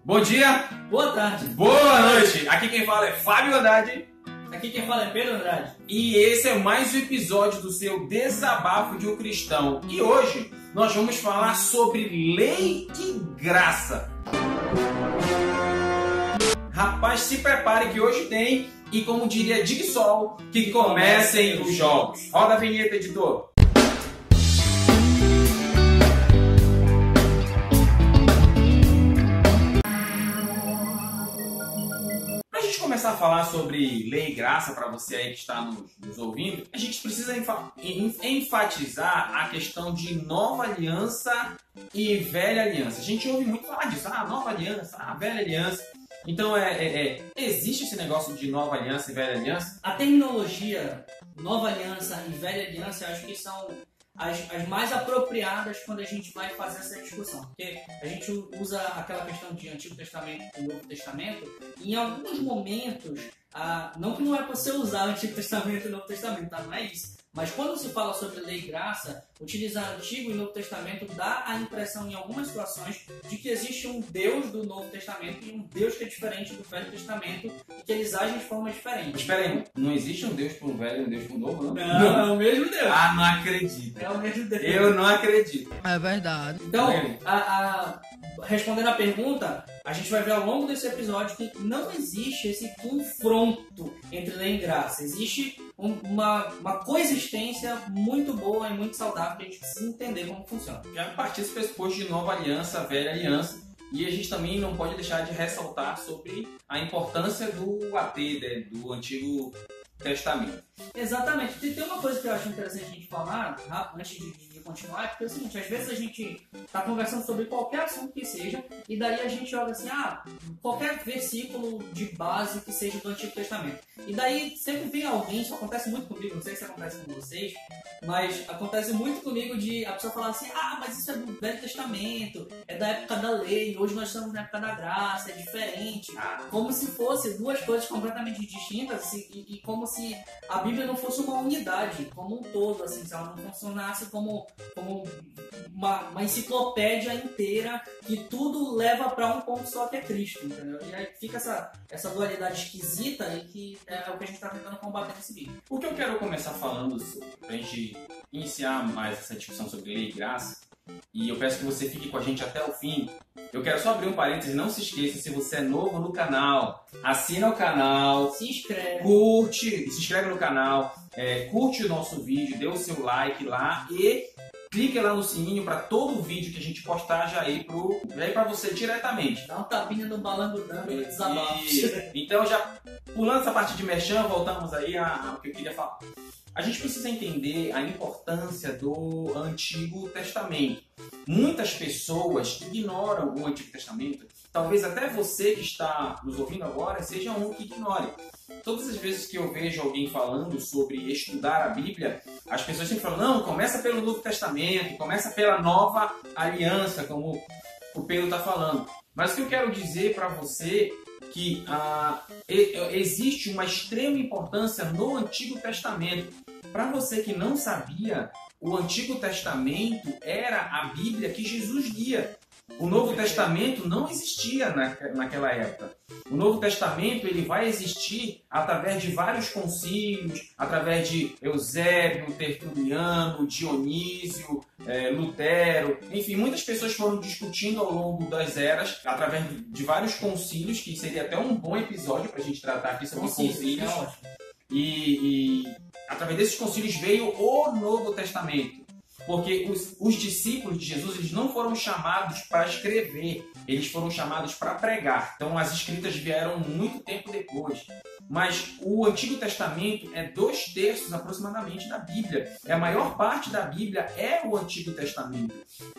Bom dia, Boa tarde. boa noite. Aqui quem fala é Fábio Haddad Aqui quem fala é Pedro Andrade. e esse é mais um episódio do seu Desabafo de um Cristão. E hoje nós vamos falar sobre lei e graça. Rapaz, se prepare que hoje tem, e como diria Digsol, que comecem os jogos. Roda a vinheta, editor. Para a gente começar a falar sobre lei e graça, para você aí que está nos ouvindo, a gente precisa enfatizar a questão de nova aliança e velha aliança. A gente ouve muito falar disso, nova aliança, velha aliança. Então, existe esse negócio de nova aliança e velha aliança? A terminologia nova aliança e velha aliança eu acho que são as mais apropriadas quando a gente vai fazer essa discussão. Porque a gente usa aquela questão de Antigo Testamento e Novo Testamento, e em alguns momentos, não que não é para você usar o Antigo Testamento e o Novo Testamento, tá? Não é isso. Mas quando se fala sobre lei e graça, utilizar Antigo e Novo Testamento dá a impressão em algumas situações de que existe um Deus do Novo Testamento e um Deus que é diferente do Velho Testamento e que eles agem de forma diferente. Espera aí, não existe um Deus pro velho e um Deus pro novo, não? Não, é o mesmo Deus. Não acredito. É o mesmo Deus. Eu não acredito. É verdade. Então, respondendo a pergunta, a gente vai ver ao longo desse episódio que não existe esse confronto entre lei e graça. Existe uma coexistência muito boa e muito saudável que a gente precisa entender como funciona. Já partiu esse pressuposto de nova aliança, velha aliança, e a gente também não pode deixar de ressaltar sobre a importância do AT, do Antigo Testamento. Exatamente. Tem uma coisa que eu acho interessante a gente falar, antes de continuar, é porque é o seguinte, às vezes a gente está conversando sobre qualquer assunto que seja, e daí a gente joga assim, qualquer versículo de base que seja do Antigo Testamento. E daí sempre vem alguém, isso acontece muito comigo, não sei se acontece com vocês, mas acontece muito comigo de a pessoa falar assim, mas isso é do Velho Testamento, é da época da lei, hoje nós estamos na época da graça, é diferente. Como se fossem duas coisas completamente distintas e como se a Bíblia não fosse uma unidade, como um todo, assim, se ela não funcionasse como uma enciclopédia inteira que tudo leva para um ponto só que é Cristo, entendeu? E aí fica essa dualidade esquisita e que é o que a gente está tentando combater nesse vídeo. O que eu quero começar falando sobre, pra gente iniciar mais essa discussão sobre lei e graça, e eu peço que você fique com a gente até o fim. Eu quero só abrir um parênteses, não se esqueça, se você é novo no canal, assina o canal, se inscreve, curte, se inscreve no canal, curte o nosso vídeo, dê o seu like lá e clique lá no sininho para todo vídeo que a gente postar já ir para você diretamente. Dá um tapinha no balangudão e desabafo. Então, já pulando essa parte de merchan, voltamos aí ao que eu queria falar. A gente precisa entender a importância do Antigo Testamento. Muitas pessoas ignoram o Antigo Testamento. Talvez até você que está nos ouvindo agora seja um que ignore. Todas as vezes que eu vejo alguém falando sobre estudar a Bíblia, as pessoas sempre falam, não, começa pelo Novo Testamento, começa pela Nova Aliança, como o Pedro está falando. Mas o que eu quero dizer para você que existe uma extrema importância no Antigo Testamento. Para você que não sabia, o Antigo Testamento era a Bíblia que Jesus lia. O Novo Testamento não existia naquela época. O Novo Testamento ele vai existir através de vários concílios, através de Eusébio, Tertuliano, Dionísio, Lutero. Enfim, muitas pessoas foram discutindo ao longo das eras, através de vários concílios, que seria até um bom episódio para a gente tratar aqui sobre concílios. E através desses concílios veio o Novo Testamento. Porque os discípulos de Jesus eles não foram chamados para escrever, eles foram chamados para pregar. Então as escritas vieram muito tempo depois. Mas o Antigo Testamento é 2/3 aproximadamente da Bíblia. A maior parte da Bíblia é o Antigo Testamento.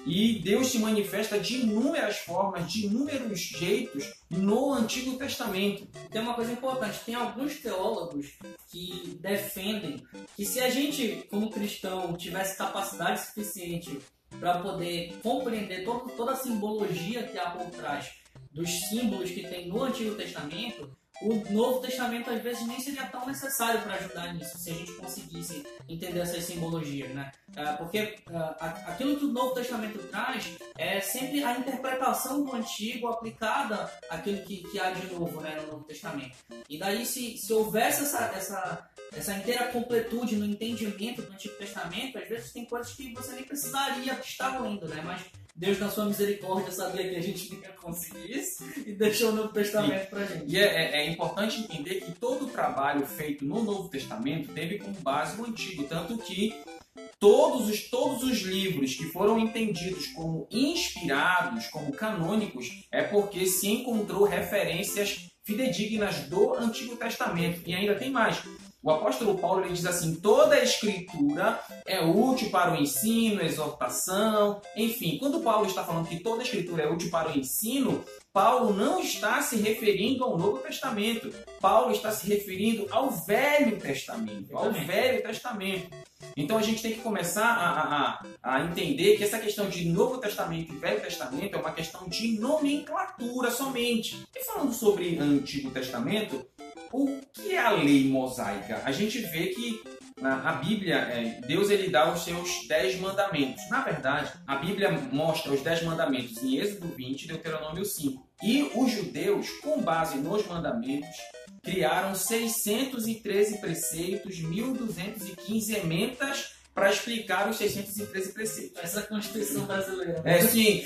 E Deus se manifesta de inúmeras formas, de inúmeros jeitos no Antigo Testamento. Tem uma coisa importante, tem alguns teólogos que defendem que se a gente, como cristão, tivesse capacidade suficiente para poder compreender toda a simbologia que há por trás dos símbolos que tem no Antigo Testamento, o Novo Testamento às vezes nem seria tão necessário para ajudar nisso, se a gente conseguisse entender essas simbologias, né? Porque aquilo que o Novo Testamento traz é sempre a interpretação do Antigo aplicada àquilo que há de novo, né, no Novo Testamento. E daí, se houvesse essa inteira completude no entendimento do Antigo Testamento, às vezes tem coisas que você nem precisaria estar lendo, né? Mas Deus, na sua misericórdia, sabia que a gente não ia conseguir isso e deixou o Novo Testamento pra gente. E é importante entender que todo o trabalho feito no Novo Testamento teve como base o Antigo, tanto que todos os livros que foram entendidos como inspirados, como canônicos, é porque se encontrou referências fidedignas do Antigo Testamento. E ainda tem mais. O apóstolo Paulo ele diz assim: toda a escritura é útil para o ensino, exortação, enfim. Quando Paulo está falando que toda a escritura é útil para o ensino, Paulo não está se referindo ao Novo Testamento. Paulo está se referindo ao Velho Testamento. Ao Velho Testamento. Então a gente tem que começar a entender que essa questão de Novo Testamento e Velho Testamento é uma questão de nomenclatura somente. E falando sobre Antigo Testamento, o que é a lei mosaica? A gente vê que a Bíblia, Deus ele dá os seus 10 mandamentos. Na verdade, a Bíblia mostra os 10 mandamentos em Êxodo 20 e Deuteronômio 5. E os judeus, com base nos mandamentos, criaram 613 preceitos, 1.215 emendas para explicar os 613 preceitos. Essa Constituição brasileira. Sim.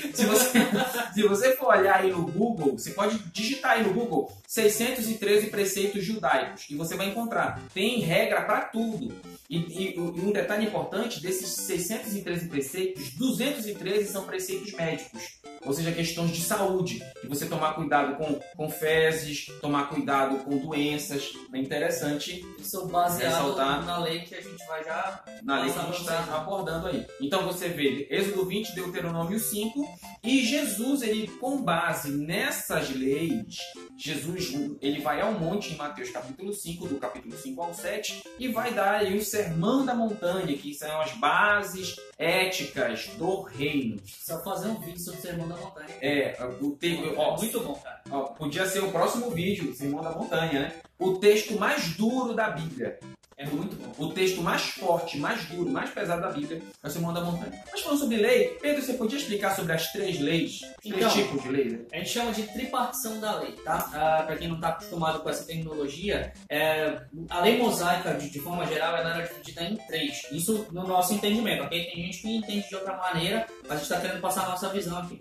Se você for olhar aí no Google, você pode digitar aí no Google 613 preceitos judaicos e você vai encontrar. Tem regra para tudo. E um detalhe importante, desses 613 preceitos, 213 são preceitos médicos. Ou seja, questões de saúde. De você tomar cuidado com fezes, tomar cuidado com doenças. É interessante. Isso baseado na lei que a gente vai já... Na lei que a gente está abordando aí. Então você vê Êxodo 20, Deuteronômio 5. E Jesus, ele, com base nessas leis, Jesus ele vai ao monte em Mateus capítulo 5, do capítulo 5 ao 7, e vai dar aí o Sermão da Montanha, que são as bases éticas do reino. Só fazer um vídeo sobre o Sermão da Montanha. Muito bom, cara. Podia ser o próximo vídeo, Sermão da Montanha, né? O texto mais duro da Bíblia. É muito bom. O texto mais forte, mais duro, mais pesado da Bíblia é o Sermão da Montanha. Mas falando sobre lei, Pedro, você podia explicar sobre as 3 leis? Três tipos de leis? Né? A gente chama de tripartição da lei, tá? Para quem não está acostumado com essa terminologia, a lei mosaica, de forma geral, ela era dividida em 3. Isso no nosso entendimento, ok? Tem gente que entende de outra maneira, mas a gente está querendo passar a nossa visão aqui.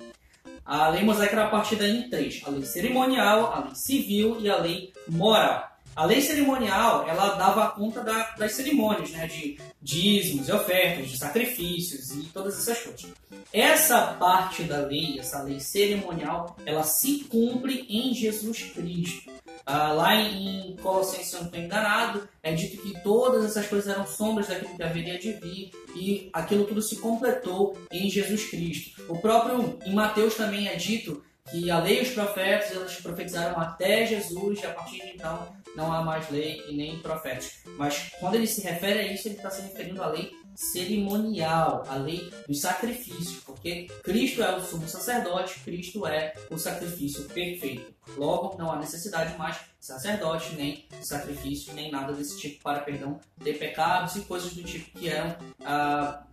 A lei mosaica era partida em 3. A lei cerimonial, a lei civil e a lei moral. A lei cerimonial, ela dava conta das cerimônias, né? De dízimos e ofertas, de sacrifícios e todas essas coisas. Essa parte da lei, essa lei cerimonial, ela se cumpre em Jesus Cristo. Lá em Colossenses, se eu não estou enganado, é dito que todas essas coisas eram sombras daquilo que haveria de vir e aquilo tudo se completou em Jesus Cristo. O próprio, em Mateus também é dito que a lei e os profetas, elas profetizaram até Jesus e a partir de então não há mais lei e nem profetas. Mas quando ele se refere a isso, ele está se referindo à lei cerimonial, a lei dos sacrifícios, porque Cristo é o sumo sacerdote, Cristo é o sacrifício perfeito. Logo, não há necessidade mais de sacerdote, nem de sacrifício, nem nada desse tipo para perdão de pecados e coisas do tipo que eram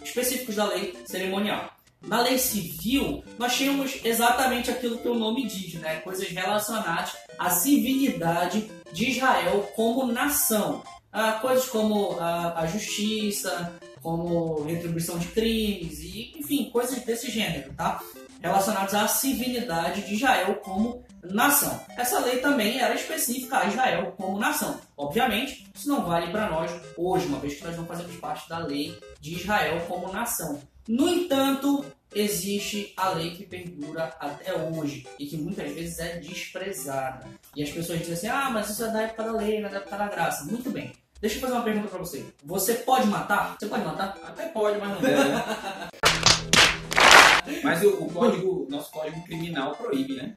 específicos da lei cerimonial. Na lei civil, nós tínhamos exatamente aquilo que o nome diz, né? Coisas relacionadas à civilidade de Israel como nação. Coisas como a justiça, como retribuição de crimes, e, enfim, coisas desse gênero, tá? Relacionadas à civilidade de Israel como nação. Essa lei também era específica a Israel como nação. Obviamente, isso não vale para nós hoje, uma vez que nós não fazemos parte da lei de Israel como nação. No entanto, existe a lei que perdura até hoje e que muitas vezes é desprezada. E as pessoas dizem assim, mas isso é da época da lei, não é da época da graça. Muito bem. Deixa eu fazer uma pergunta para você. Você pode matar? Você pode matar? Até pode, mas não deve, né? Mas o nosso código criminal proíbe, né?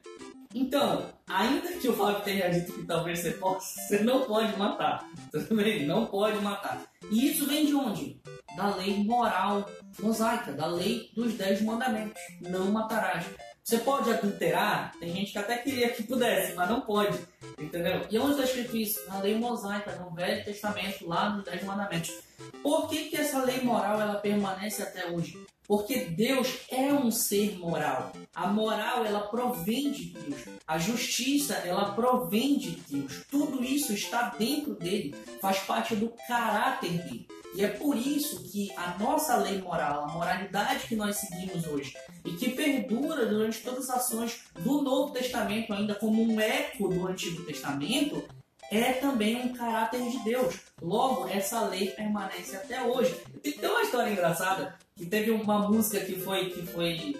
Então, ainda que o Fábio tenha dito que talvez você possa, você não pode matar. Tudo bem? Não pode matar. E isso vem de onde? Da lei moral mosaica, da lei dos 10 mandamentos. Não matarás. Você pode adulterar? Tem gente que até queria que pudesse, mas não pode, entendeu? E onde está escrito isso? Na lei mosaica, no Velho Testamento, lá nos 10 Mandamentos. Por que essa lei moral ela permanece até hoje? Porque Deus é um ser moral. A moral, ela provém de Deus. A justiça, ela provém de Deus. Tudo isso está dentro dele, faz parte do caráter dele. E é por isso que a nossa lei moral, a moralidade que nós seguimos hoje, e que perdura durante todas as ações do Novo Testamento, ainda como um eco do Antigo Testamento, é também um caráter de Deus. Logo, essa lei permanece até hoje. Tem uma história engraçada, que teve uma música que foi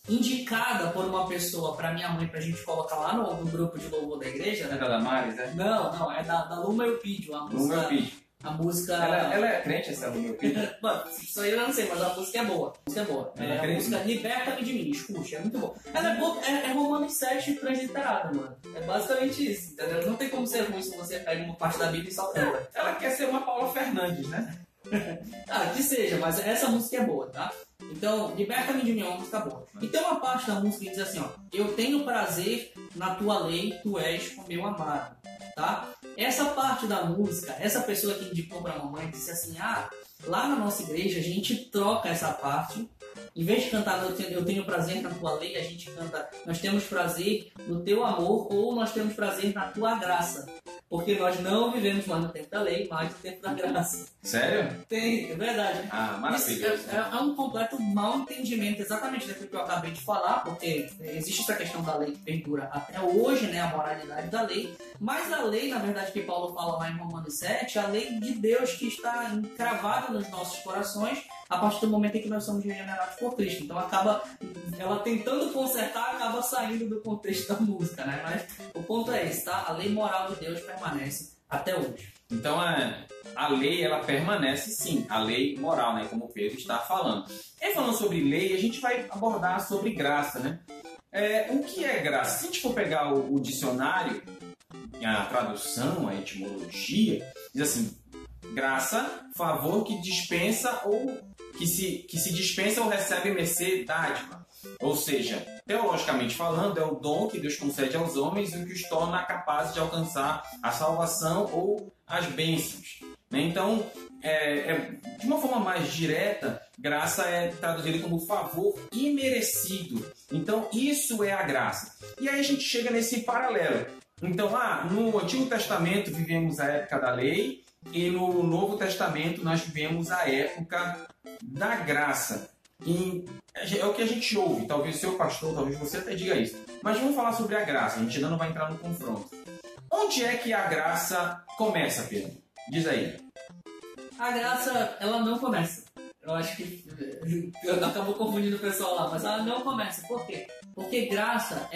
indicada por uma pessoa para minha mãe, pra gente colocar lá no grupo de louvor da igreja. É da Damares, né? Não, é da Luma Eupídio, a música. Luma Eupídio. A música... Ela é crente, essa Luma Eupídio? Mano, isso aí eu não sei, mas a música é boa. A música é boa. É a música Liberta-me de mim, escute, é muito boa. Ela é boa, é Romanos 7 transliterada, mano. É basicamente isso, entendeu? Não tem como ser ruim se você pega uma parte da Bíblia e só canta. Ela quer ser uma Paula Fernandes, né? Que seja, mas essa música é boa, tá? Então, Liberta-me de mim é uma música boa. E tem uma parte da música que diz assim, ó: eu tenho prazer na tua lei, tu és o meu amado, tá? Essa parte da música, essa pessoa que indicou pra mamãe disse assim, lá na nossa igreja a gente troca essa parte. Em vez de cantar eu tenho prazer na tua lei, a gente canta nós temos prazer no teu amor, ou nós temos prazer na tua graça. Porque nós não vivemos mais no tempo da lei, mas no tempo da graça. Sério? Tem, é verdade. Maravilha. Isso é um completo mal entendimento exatamente daquilo que eu acabei de falar, porque existe essa questão da lei que perdura até hoje, né, a moralidade da lei, mas a lei, na verdade, que Paulo fala lá em Romanos 7, a lei de Deus que está encravada nos nossos corações a partir do momento em que nós somos regenerados por Cristo. Então acaba, ela tentando consertar, acaba saindo do contexto da música, né? Mas o ponto é esse, tá? A lei moral de Deus permanece até hoje. Então a lei, ela permanece sim, a lei moral, né? Como o Pedro está falando. E falando sobre lei, a gente vai abordar sobre graça, né? O que é graça? Se a gente for pegar o dicionário, a tradução, a etimologia, diz assim: graça, favor que dispensa ou que se dispensa ou recebe mercê, dádiva. Ou seja, teologicamente falando, é o dom que Deus concede aos homens e o que os torna capazes de alcançar a salvação ou as bênçãos. Então, de uma forma mais direta, graça é traduzida como favor imerecido. Então, isso é a graça. E aí a gente chega nesse paralelo. Então, no Antigo Testamento vivemos a época da lei, e no Novo Testamento nós vivemos a época da graça. E é o que a gente ouve, talvez o seu pastor, talvez você até diga isso. Mas vamos falar sobre a graça, a gente ainda não vai entrar no confronto. Onde é que a graça começa, Pedro? Diz aí. A graça, ela não começa. Eu acho que acabou confundindo o pessoal lá, mas ela não começa. Por quê? Porque graça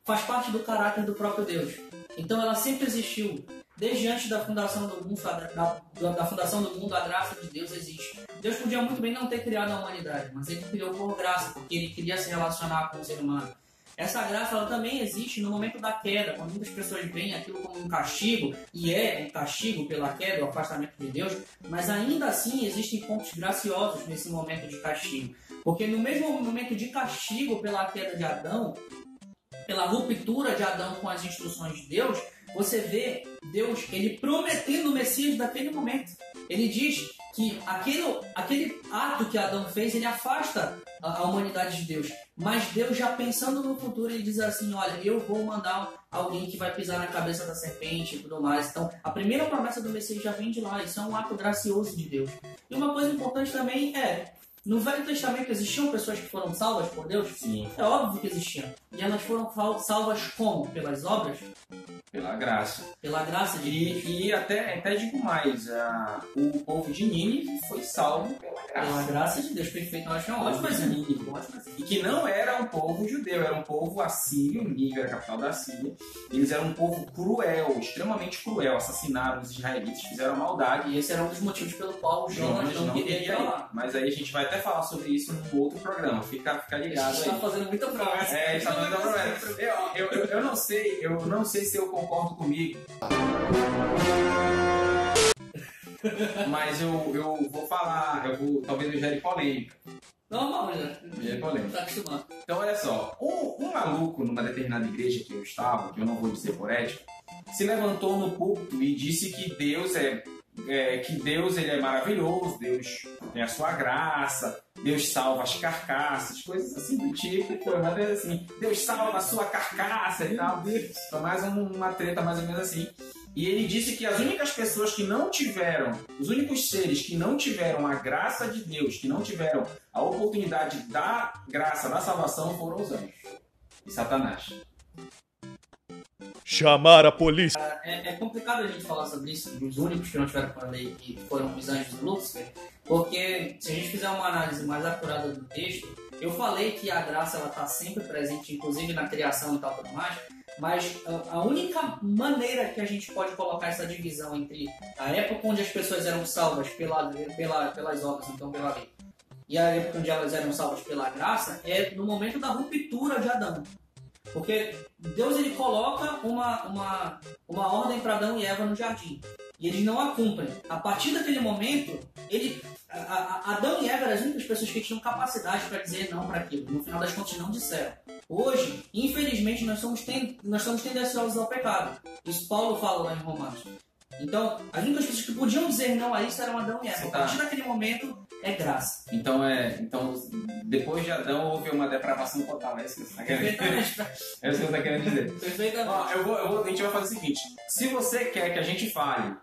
faz parte do caráter do próprio Deus. Então ela sempre existiu. Desde antes da fundação do mundo, da fundação do mundo, a graça de Deus existe. Deus podia muito bem não ter criado a humanidade, mas Ele criou por graça, porque Ele queria se relacionar com o ser humano. Essa graça ela também existe no momento da queda, quando muitas pessoas veem aquilo como um castigo, e é um castigo pela queda, o afastamento de Deus, mas ainda assim existem pontos graciosos nesse momento de castigo. Porque no mesmo momento de castigo pela queda de Adão, pela ruptura de Adão com as instruções de Deus, você vê Deus, ele prometendo o Messias daquele momento. Ele diz que aquele ato que Adão fez, ele afasta a humanidade de Deus. Mas Deus, já pensando no futuro, ele diz assim: olha, eu vou mandar alguém que vai pisar na cabeça da serpente e tudo mais. Então, a primeira promessa do Messias já vem de lá. Isso é um ato gracioso de Deus. E uma coisa importante também no Velho Testamento existiam pessoas que foram salvas por Deus? Sim. É óbvio que existiam. E elas foram salvas como? Pelas obras? Pela graça. Pela graça de Deus. E até digo mais, o povo de Nínive foi salvo pela graça. Pela graça de Deus, perfeito. Eu acho que é um ótimo exemplo. E que não era um povo judeu, era um povo assírio. Nínive era a capital da Síria. Eles eram um povo cruel, extremamente cruel. Assassinaram os israelitas, fizeram maldade. E esse era um dos motivos pelo qual Jonas não queria ir lá. Mas aí a gente vai até falar sobre isso num outro programa. Fica ligado aí. A gente está fazendo muita promessa. A gente tá fazendo muita promessa. Eu não sei se eu concordo comigo. Mas eu vou falar, talvez eu gere polêmica. Normal, né? É polêmico. Tá acostumado. Então, olha só, um maluco numa determinada igreja que eu estava, que eu não vou dizer por ética, se levantou no púlpito e disse que Deus ele é maravilhoso, Deus tem a sua graça, Deus salva as carcaças, coisas assim do tipo, foi uma vez assim, Deus salva a sua carcaça e tal. Foi mais uma treta mais ou menos assim. E ele disse que as únicas pessoas que não tiveram, os únicos seres que não tiveram a graça de Deus, que não tiveram a oportunidade da graça, da salvação, foram os anjos e Satanás. Chamar a polícia. É complicado a gente falar sobre isso, dos únicos que não tiveram com a lei, que foram os anjos de Lúcifer, porque se a gente fizer uma análise mais acurada do texto, eu falei que a graça está sempre presente, inclusive na criação e tal, tudo mais, mas a única maneira que a gente pode colocar essa divisão entre a época onde as pessoas eram salvas pelas obras, então pela lei, e a época onde elas eram salvas pela graça, é no momento da ruptura de Adão. Porque Deus ele coloca uma ordem para Adão e Eva no jardim. E eles não a cumprem. A partir daquele momento, Adão e Eva eram as únicas pessoas que tinham capacidade para dizer não para aquilo. No final das contas, não disseram. Hoje, infelizmente, nós somos tendenciosos ao pecado. Isso Paulo fala lá em Romanos. Então, as únicas pessoas que podiam dizer não a isso eram Adão e Eva. A partir daquele momento, é graça. Então, depois de Adão, houve uma depravação total. É isso que você está querendo dizer. É isso que você está querendo dizer. Perfeitamente. A gente vai fazer o seguinte. Se você quer que a gente fale,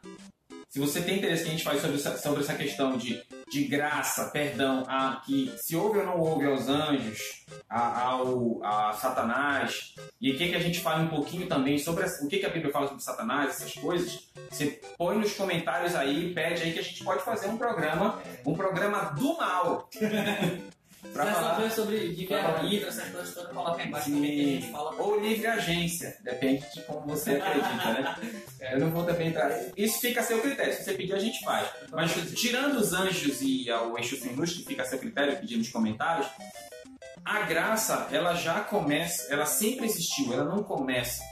se você tem interesse que a gente fale sobre essa questão de graça, perdão, que se houve ou não houve aos anjos, a Satanás, e que a gente fale um pouquinho também sobre o que a Bíblia fala sobre Satanás, essas coisas, você põe nos comentários aí, pede aí que a gente pode fazer um programa do mal. Pra falar sobre livre-arbítrio, essas coisas todas, coloca aí embaixo também que a gente fala. Ou livre-agência, depende de como você acredita, né? Eu não vou também entrar. Isso fica a seu critério, se você pedir a gente faz. Mas tirando os anjos e o eixo sem luz, que fica a seu critério, pedir nos comentários, a graça, ela já começa, ela sempre existiu, ela não começa.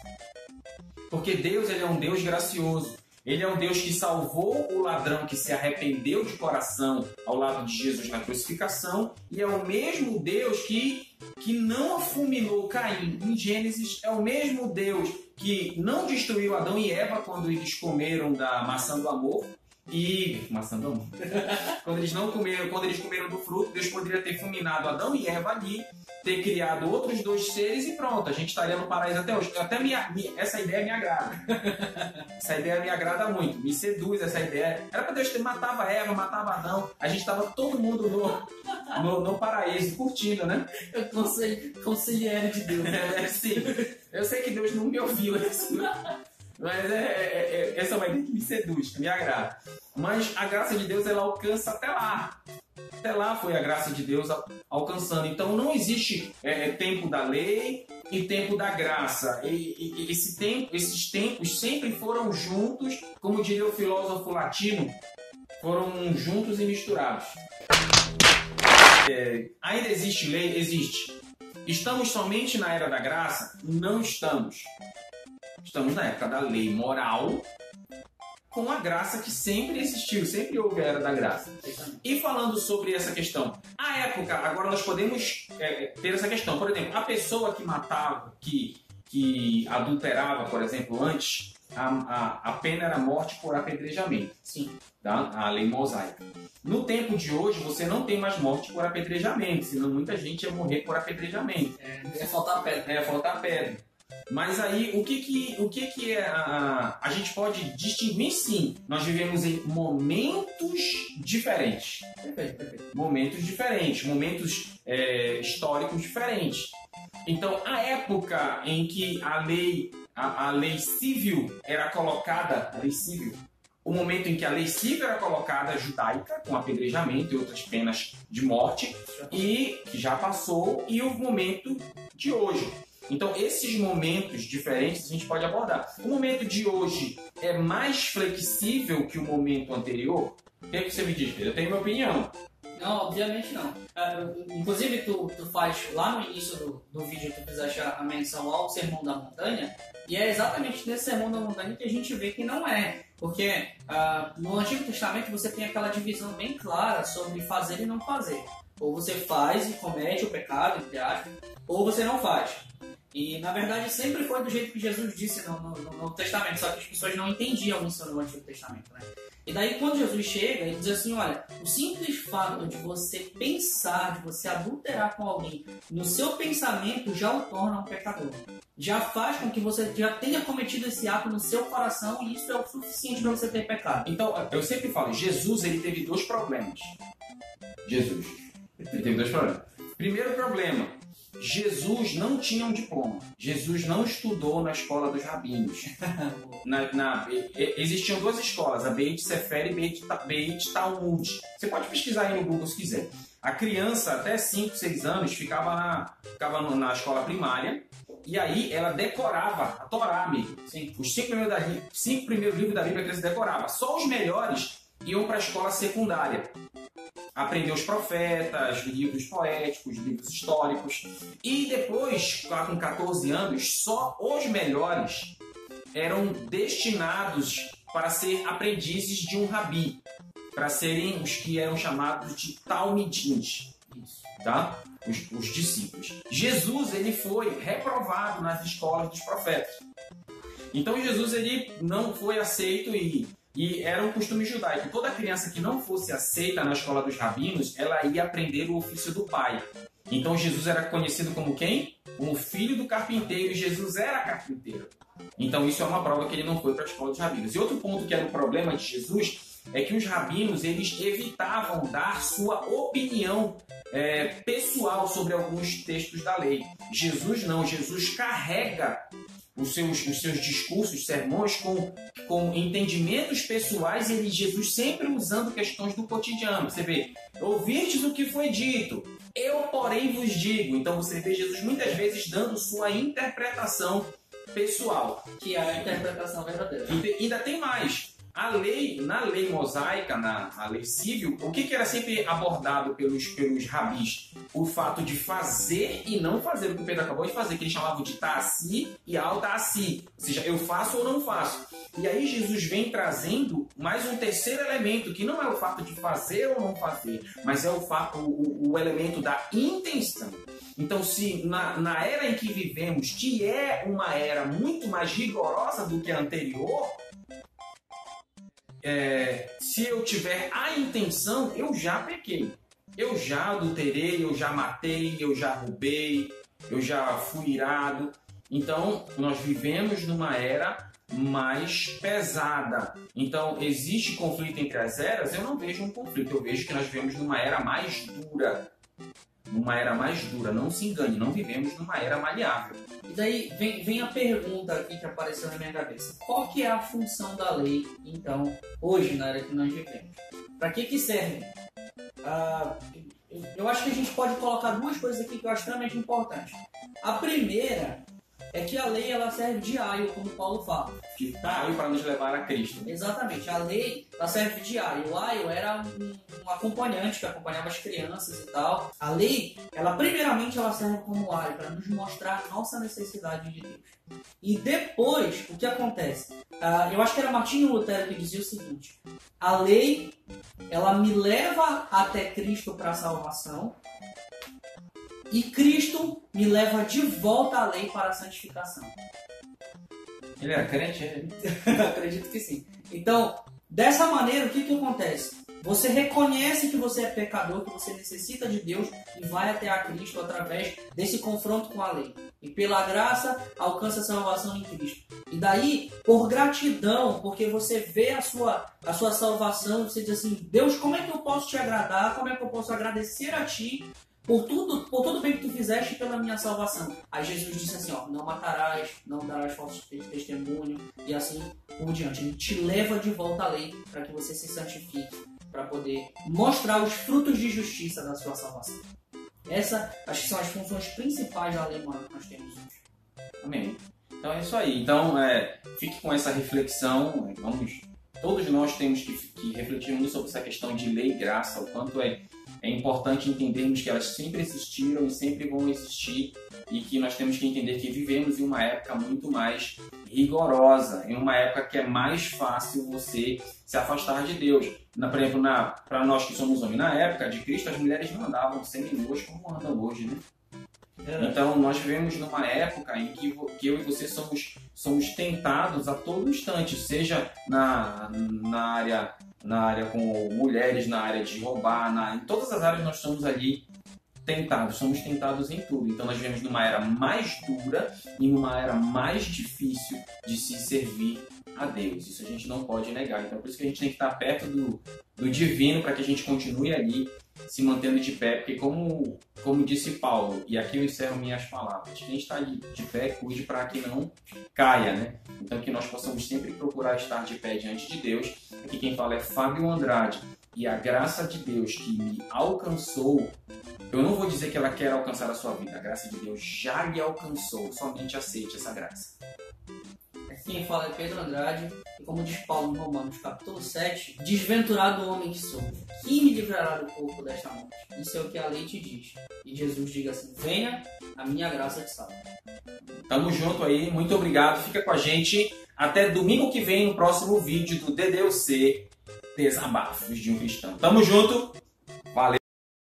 Porque Deus, ele é um Deus gracioso. Ele é um Deus que salvou o ladrão que se arrependeu de coração ao lado de Jesus na crucificação, e é o mesmo Deus que não afulminou Caim em Gênesis, é o mesmo Deus que não destruiu Adão e Eva quando eles comeram da maçã do amor. Quando eles comeram do fruto, Deus poderia ter fulminado Adão e Eva ali, ter criado outros dois seres e pronto, a gente estaria no paraíso até hoje. Essa ideia me agrada. Essa ideia me agrada muito, me seduz essa ideia. Era para Deus ter matava Eva, matava Adão, a gente estava todo mundo no paraíso, curtindo, né? Conselheiro de Deus. Sim. Eu sei que Deus não me ouviu assim. Mas essa é uma ideia que me seduz, que me agrada. Mas a graça de Deus, ela alcança até lá. Até lá foi a graça de Deus alcançando. Então não existe tempo da lei e tempo da graça. Esses tempos sempre foram juntos, como diria o filósofo latino, foram juntos e misturados. Ainda existe lei? Existe. Estamos somente na era da graça? Não estamos. Estamos na época da lei moral, com a graça que sempre existiu, sempre houve a era da graça. E falando sobre essa questão, a época, agora nós podemos ter essa questão. Por exemplo, a pessoa que matava, que adulterava, por exemplo, antes, a pena era morte por apedrejamento. Sim. Tá? A lei mosaica. No tempo de hoje, você não tem mais morte por apedrejamento, senão muita gente ia morrer por apedrejamento. É faltar pedra. Faltar pedra. Mas aí, o que é a gente pode distinguir? Sim, nós vivemos em momentos diferentes. Perfeito. Momentos diferentes, momentos históricos diferentes. Então, a época em que a lei civil era colocada, o momento em que a lei civil era colocada judaica, com apedrejamento e outras penas de morte, e que já passou, e o momento de hoje. Então, esses momentos diferentes a gente pode abordar. O momento de hoje é mais flexível que o momento anterior? O que é que você me diz, Pedro? Eu tenho minha opinião. Não, obviamente não. Inclusive, tu faz lá no início do vídeo, tu fizeste a menção ao Sermão da Montanha, e é exatamente nesse Sermão da Montanha que a gente vê que não é. Porque no Antigo Testamento você tem aquela divisão bem clara sobre fazer e não fazer. Ou você faz e comete o pecado, entre aspas, ou você não faz. E, na verdade, sempre foi do jeito que Jesus disse no Novo Testamento, só que as pessoas não entendiam isso no Antigo Testamento, né? E daí, quando Jesus chega, ele diz assim, olha, o simples fato de você pensar, de você adulterar com alguém, no seu pensamento já o torna um pecador. Já faz com que você já tenha cometido esse ato no seu coração e isso é o suficiente para você ter pecado. Então, eu sempre falo, Jesus, ele teve dois problemas. Jesus, ele teve dois problemas. Primeiro problema, Jesus não tinha um diploma. Jesus não estudou na escola dos rabinos. Existiam duas escolas, a Beit Sefer e Beit Talmud. Você pode pesquisar aí no Google se quiser. A criança, até 5, 6 anos, ficava na escola primária e aí ela decorava a Torá, amigo. Sim, os 5 primeiros livros da Bíblia a criança decorava. Só os melhores iam para a escola secundária. Aprender os profetas, livros poéticos, livros históricos. E depois, com 14 anos, só os melhores eram destinados para ser aprendizes de um rabi, para serem os que eram chamados de talmidins, tá? Os discípulos. Jesus, ele foi reprovado nas escolas dos profetas. Então Jesus, ele não foi aceito e era um costume judaico. Toda criança que não fosse aceita na escola dos rabinos, ela ia aprender o ofício do pai. Então Jesus era conhecido como quem? Como filho do carpinteiro, e Jesus era carpinteiro. Então isso é uma prova que ele não foi para a escola dos rabinos. E outro ponto que era o problema de Jesus é que os rabinos, eles evitavam dar sua opinião pessoal sobre alguns textos da lei. Jesus não, Jesus carrega os seus discursos, sermões com entendimentos pessoais, e Jesus sempre usando questões do cotidiano. Você vê, ouvistes o que foi dito, eu porém vos digo. Então você vê Jesus muitas vezes dando sua interpretação pessoal. Que é a interpretação verdadeira. E ainda tem mais. Na lei mosaica, na lei civil, o que era sempre abordado pelos rabis? O fato de fazer e não fazer, o que o Pedro acabou de fazer, que eles chamavam de ta'assi e al-ta'assi, ou seja, eu faço ou não faço. E aí Jesus vem trazendo mais um terceiro elemento, que não é o fato de fazer ou não fazer, mas é o elemento da intenção. Então, se na era em que vivemos, que é uma era muito mais rigorosa do que a anterior, se eu tiver a intenção, eu já pequei. Eu já adulterei, eu já matei, eu já roubei, eu já fui irado. Então, nós vivemos numa era mais pesada. Então, existe conflito entre as eras? Eu não vejo um conflito. Eu vejo que nós vivemos numa era mais dura. Numa era mais dura. Não se engane, não vivemos numa era maleável. E daí vem a pergunta aqui que apareceu na minha cabeça. Qual que é a função da lei, então, hoje, na era que nós vivemos? Para que serve? Eu acho que a gente pode colocar duas coisas aqui que eu acho extremamente importantes. A primeira é que a lei ela serve de aio, como Paulo fala. Que aio para nos levar a Cristo. Exatamente. A lei ela serve de aio. O aio era um acompanhante que acompanhava as crianças e tal. A lei, primeiramente, ela serve como aio para nos mostrar a nossa necessidade de Deus. E depois, o que acontece? Eu acho que era Martinho Lutero que dizia o seguinte: a lei, ela me leva até Cristo para a salvação, e Cristo me leva de volta à lei para a santificação. Ele era crente, ele? Acredito que sim. Então, dessa maneira, o que acontece? Você reconhece que você é pecador, que você necessita de Deus e vai até a Cristo através desse confronto com a lei. E pela graça, alcança a salvação em Cristo. E daí, por gratidão, porque você vê a sua salvação, você diz assim: Deus, como é que eu posso te agradar? Como é que eu posso agradecer a Ti por tudo bem que Tu fizeste pela minha salvação? Aí Jesus disse assim, não matarás, não darás falso testemunho, e assim por diante. Ele te leva de volta à lei para que você se santifique, para poder mostrar os frutos de justiça da sua salvação. Essa, acho que são as funções principais da lei humana que nós temos hoje. Amém. Então é isso aí. Então, fique com essa reflexão. Todos nós temos que refletir muito sobre essa questão de lei e graça, o quanto é é importante entendermos que elas sempre existiram e sempre vão existir, e que nós temos que entender que vivemos em uma época muito mais rigorosa, em uma época que é mais fácil você se afastar de Deus. Por exemplo, para nós que somos homens, na época de Cristo, as mulheres não andavam seminuas como andam hoje, né? Então, nós vivemos numa época em que eu e você somos tentados a todo instante, seja na área com mulheres, na área de roubar, em todas as áreas nós estamos ali somos tentados em tudo. Então, nós vivemos numa era mais dura e numa era mais difícil de se servir a Deus. Isso a gente não pode negar. Então, por isso que a gente tem que estar perto do divino, para que a gente continue ali se mantendo de pé, porque como disse Paulo, e aqui eu encerro minhas palavras, quem está de pé, cuide para que não caia, né? Então que nós possamos sempre procurar estar de pé diante de Deus. Aqui quem fala é Fábio Andrade, e a graça de Deus que me alcançou, eu não vou dizer que ela quer alcançar a sua vida, a graça de Deus já lhe alcançou, somente aceite essa graça. Quem fala é Pedro Andrade, e como diz Paulo em Romanos capítulo 7, desventurado homem que sou, quem me livrará do corpo desta morte? Isso é o que a lei te diz. E Jesus diga assim, venha, a minha graça te salva. Tamo junto aí, muito obrigado, fica com a gente, até domingo que vem no próximo vídeo do DDUC Desabafos de um Cristão. Tamo junto!